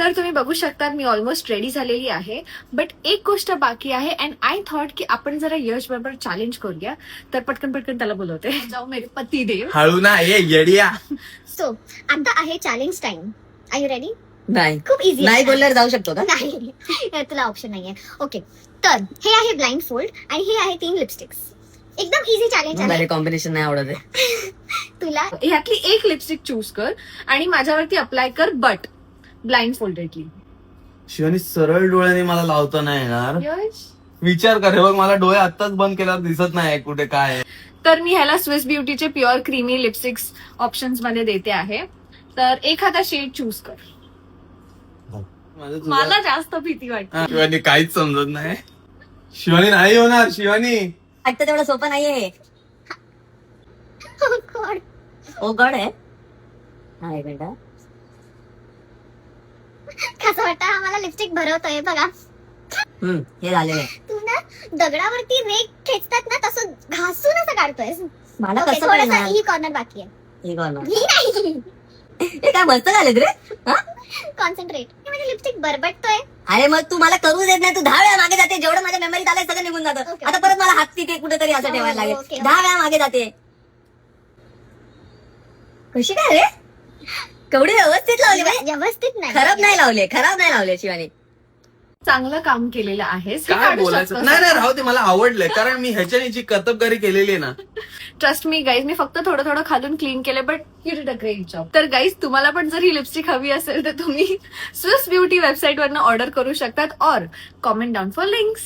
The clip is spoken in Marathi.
तर तुम्ही बघू शकता मी ऑलमोस्ट रेडी झालेली आहे. बट एक गोष्ट बाकी आहे अँड आय थॉट की आपण जरा यश बरोबर चॅलेंज करूया. तर पटकन पटकन त्याला बोलवते. जाऊ मेरे पती देव. हळू ना ये येडिया. सो आता आहे challenge time. Are you ready? नाही खूप इझी नाही बोलल्यावर जाऊ शकतो का? नाही तुला ऑप्शन नाहीये. ओके, तर हे आहे ब्लाइंड फोल्ड आणि हे आहे 3 लिपस्टिक्स. एकदम इझी चॅलेंज आहे. मला कॉम्बिनेशन नाही आवडत आहे. तुला ह्यातली एक लिपस्टिक चूज कर आणि माझ्यावरती अप्लाय कर बट ब्लाइंड फोल्डेडली. शिवानी सरळ डोळ्याने मला लावता नाही येणार. यश विचार कर, हे बघ मला डोळे आत्ताच बंद केल्यावर दिसत नाही कुठे काय आहे. तर मी ह्याला स्विस ब्युटीचे प्युअर क्रीमी लिपस्टिक्स ऑप्शन्स मध्ये देते आहे. तर एखादा शेड चूज कर. माझं तुझं- मला जास्त भीती वाटते. शिवानी काहीच समजत नाही. शिवानी नाही होणार. शिवानी वाटतं तेवढं सोपं नाहीये. Oh God. ओ गॉड आहे. हा एक मिनिट. कसं वाटतं आम्हाला लिपस्टिक भरवतोय बघा. हे झालेलं आहे. तू ना दगडावरती रेग खेचतात ना तसं घासून असं काढतोय. मला Okay, कसं थोडंसं कळणार? ही कॉर्नर बाकी आहे. हे कॉर्नर. ही नाही. हे काय मस्त झाले रे. हा? कॉन्सन्ट्रेट. म्हणजे लिपस्टिक बरबटतोय. अरे मग तू मला करू देत नाही. तू 10 वेळा मागे जाते. जेवढं माझ्या मेमरीत आलंय सगळं निघून जातं. Okay. आता परत मला हात तिथे कुठेतरी असं Oh, ठेवायला लागेल. okay. 10 वेळा मागे जाते. कशी काय रे? केवढी व्यवस्थित लावली बाई. व्यवस्थित नाही. खराब नाही लावले शिवानी. चांगलं काम केलेलं आहे. काय बोलायचं नाही नाही राहू दे. मला आवडलंय कारण मी ह्याच्याने जी कर्तबगारी केलेली आहे ना. ट्रस्ट मी गाईज, मी फक्त थोडं थोडं खालून क्लीन केलं but you did a great job. तर गाईज तुम्हाला पण जर ही लिपस्टिक हवी असेल तर तुम्ही स्विस ब्युटी वेबसाईट वरनं ऑर्डर करू शकतात और कॉमेंट डाऊन फॉर लिंक्स.